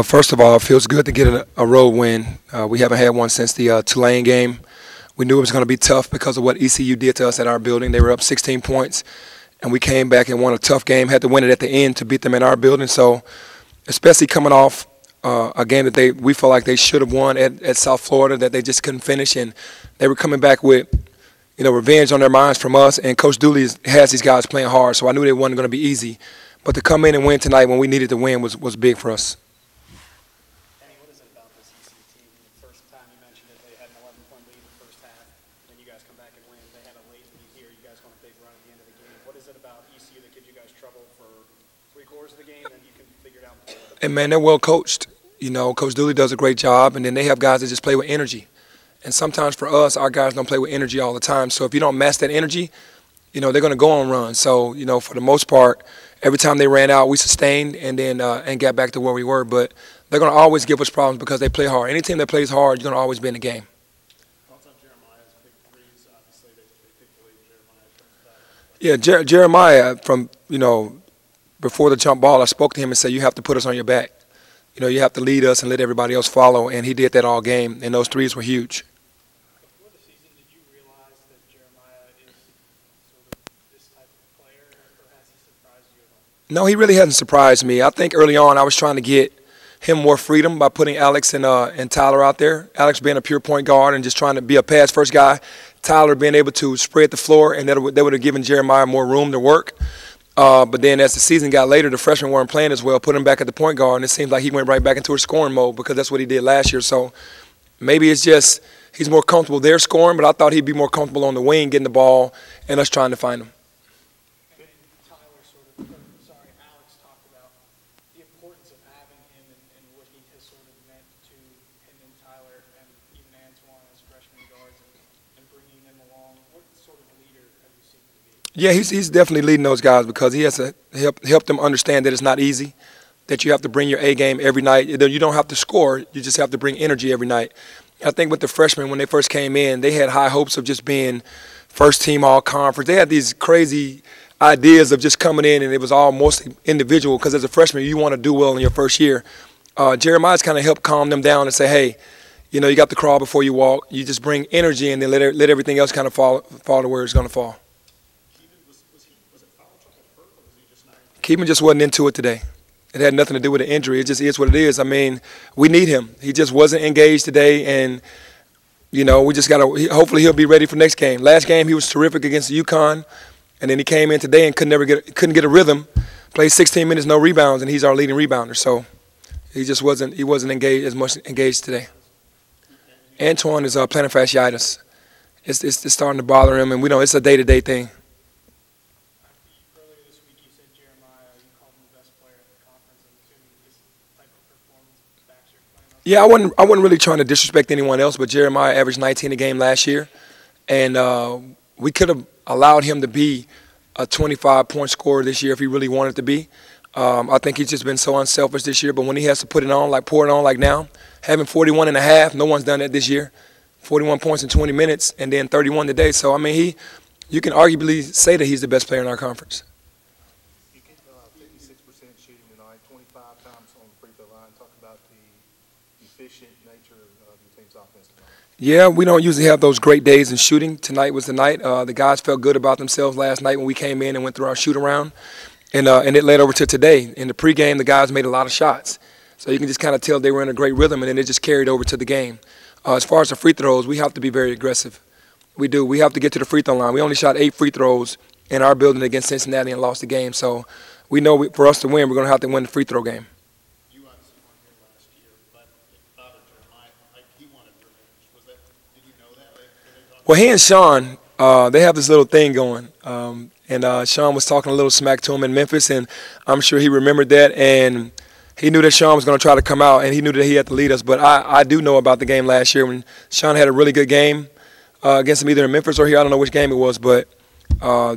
First of all, it feels good to get a road win. We haven't had one since the Tulane game. We knew it was going to be tough because of what ECU did to us at our building. They were up 16 points, and we came back and won a tough game, had to win it at the end to beat them in our building. So especially coming off a game that we felt like they should have won at South Florida, that they just couldn't finish, and they were coming back with revenge on their minds from us. And Coach Dooley has these guys playing hard, so I knew they wasn't going to be easy. But to come in and win tonight when we needed to win was big for us. What is it about this ECU team? The first time you mentioned it, they had an 11-point lead in the first half, then you guys come back and win. They had a late lead here. You guys won a big run at the end of the game. What is it about ECU that gives you guys trouble for 3/4 of the game, and you can figure it out? And, man, they're well coached. Coach Dooley does a great job, and then they have guys that just play with energy. And sometimes for us, our guys don't play with energy all the time. So if you don't match that energy, they're going to go on runs. So, for the most part, every time they ran out, we sustained and then and got back to where we were. But they're going to always give us problems because they play hard. Any team that plays hard, you're going to always be in the game. Yeah, Jeremiah, from, before the jump ball, I spoke to him and said, you have to put us on your back. You have to lead us and let everybody else follow. And he did that all game, and those threes were huge. Before the season, did you realize that Jeremiah is sort of this type of player, or has he surprised you at all? No, he really hasn't surprised me. I think early on I was trying to get him more freedom by putting Alex and Tyler out there. Alex being a pure point guard and just trying to be a pass-first guy. Tyler being able to spread the floor, and that would have given Jeremiah more room to work. But then as the season got later, the freshmen weren't playing as well, put him back at the point guard, and it seems like he went right back into a scoring mode because that's what he did last year. So maybe it's just he's more comfortable there scoring, but I thought he'd be more comfortable on the wing getting the ball and us trying to find him. Alex talked about the importance of having him and what he has sort of meant to him and Tyler and even Antoine as freshman guards and bringing them along. What sort of leader have you seen him be? Yeah, he's definitely leading those guys because he has to help them understand that it's not easy, that you have to bring your A game every night. You don't have to score. You just have to bring energy every night. I think with the freshmen, when they first came in, they had high hopes of just being first-team all-conference. They had these crazy ideas of just coming in, and it was all mostly individual because as a freshman, you want to do well in your first year. Jeremiah's kind of helped calm them down and say, hey, you got to crawl before you walk. You just bring energy and then let everything else kind of fall to where it's going to fall. Keeman just wasn't into it today. It had nothing to do with the injury. It just is what it is. I mean, we need him. He just wasn't engaged today, and, we just got to – hopefully he'll be ready for next game. Last game he was terrific against the UConn, and then he came in today and couldn't get a rhythm, played 16 minutes, no rebounds, and he's our leading rebounder. So he just wasn't engaged as much engaged today. Antoine is plantar fasciitis. It's starting to bother him, and we know it's a day-to-day thing. Yeah, I wasn't really trying to disrespect anyone else, but Jeremiah averaged 19 a game last year, and we could have allowed him to be a 25-point scorer this year if he really wanted to be. I think he's just been so unselfish this year, but when he has to pour it on like now, having 41 and a half, no one's done that this year. 41 points in 20 minutes, and then 31 today. So, I mean, you can arguably say that he's the best player in our conference. You get 56% shooting tonight, 25 times on the free throw line. Talk about the efficient nature of your team's offense tonight. Yeah, we don't usually have those great days in shooting. Tonight was the night. The guys felt good about themselves last night when we came in and went through our shoot-around, and it led over to today. In the pregame, the guys made a lot of shots. So you can just kind of tell they were in a great rhythm, and then it just carried over to the game. As far as the free throws, we have to be very aggressive. We do. We have to get to the free throw line. We only shot 8 free throws in our building against Cincinnati and lost the game. So we know for us to win, we're going to have to win the free throw game. You obviously weren't here last year, but it bothered Jeremiah. He wanted revenge. Did you know that? Well, he and Sean, they have this little thing going. And Sean was talking a little smack to him in Memphis, and I'm sure he remembered that. And he knew that Sean was going to try to come out, and he knew that he had to lead us. But I do know about the game last year when Sean had a really good game against him either in Memphis or here. I don't know which game it was, but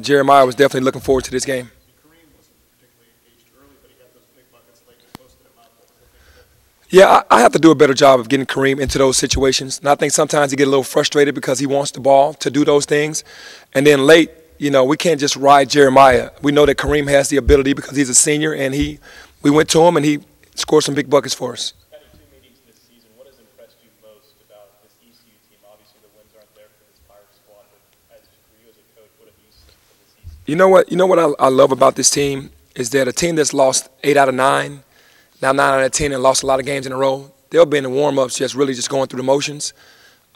Jeremiah was definitely looking forward to this game. Conferene wasn't particularly engaged early, but he got those big buckets late and posted him up. Yeah, I have to do a better job of getting Kareem into those situations. And I think sometimes he get a little frustrated because he wants the ball to do those things. And then late, we can't just ride Jeremiah. We know that Kareem has the ability because he's a senior, and we went to him, and score some big buckets for us. Having 2 meetings this season, what has impressed you most about this ECU team? Obviously, the wins aren't there for this Pirate squad, but for you as a coach, what have you seen from this ECU? You know what? You know what I love about this team is that a team that's lost 8 out of 9, now 9 out of 10, and lost a lot of games in a row. They'll be in the warm-ups, just really just going through the motions.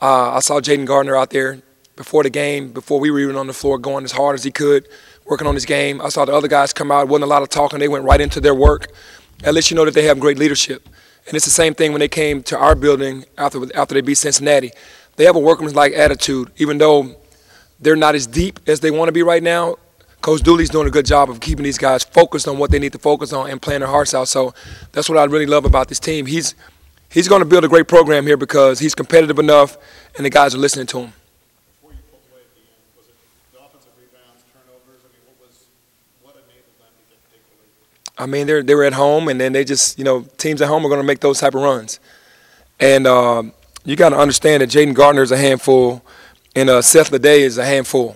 I saw Jaden Gardner out there before the game, before we were even on the floor, going as hard as he could, working on his game. I saw the other guys come out. It wasn't a lot of talking. They went right into their work. At least you know that they have great leadership. And it's the same thing when they came to our building after they beat Cincinnati. They have a workmanlike attitude, even though they're not as deep as they want to be right now. Coach Dooley's doing a good job of keeping these guys focused on what they need to focus on and playing their hearts out. So that's what I really love about this team. He's going to build a great program here because he's competitive enough and the guys are listening to him. Before you pulled away at the end, was it the offensive rebounds, turnovers? I mean, what enabled them to take the lead? I mean, they were at home, and then they just, teams at home are going to make those type of runs. And you got to understand that Jaden Gardner is a handful and Seth Leday is a handful.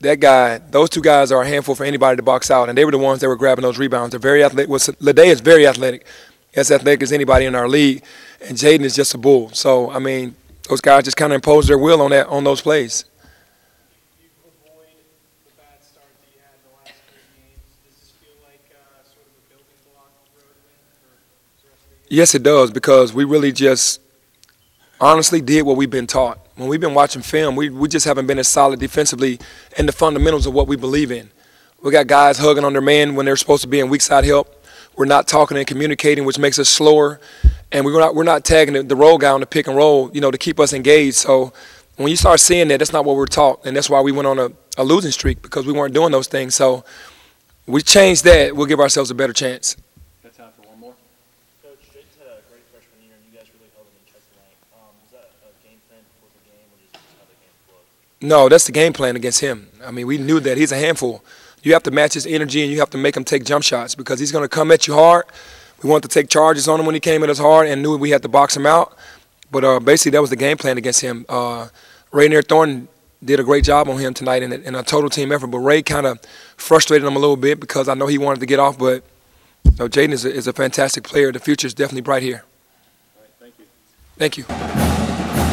That guy, those two guys are a handful for anybody to box out, and they were the ones that were grabbing those rebounds. They're very athletic. Leday is very athletic, as athletic as anybody in our league, and Jaden is just a bull. So, I mean, those guys just kind of imposed their will on those plays. You avoid the bad start that you had in the last 3 games. Does this feel like sort of a building block road win for the rest of the year? Yes, it does, because we really just honestly did what we've been taught. When we've been watching film, we just haven't been as solid defensively in the fundamentals of what we believe in. We got guys hugging on their man when they're supposed to be in weak side help. We're not talking and communicating, which makes us slower. And we're not tagging the roll guy on the pick and roll, to keep us engaged. So when you start seeing that, that's not what we're taught. And that's why we went on a losing streak, because we weren't doing those things. So we changed that. We'll give ourselves a better chance. Got time for one more? Coach, Jaden's had a great freshman year, and you guys really held him in check tonight. Was that a game plan before the game, or just how the game flowed? No, that's the game plan against him. I mean, we knew that. He's a handful. You have to match his energy, and you have to make him take jump shots, because he's going to come at you hard. We wanted to take charges on him when he came at us hard and knew we had to box him out. But basically, that was the game plan against him. Rainier Thornton did a great job on him tonight in a total team effort. But Ray kind of frustrated him a little bit because I know he wanted to get off. But Jaden is a fantastic player. The future is definitely bright here. All right, thank you. Thank you.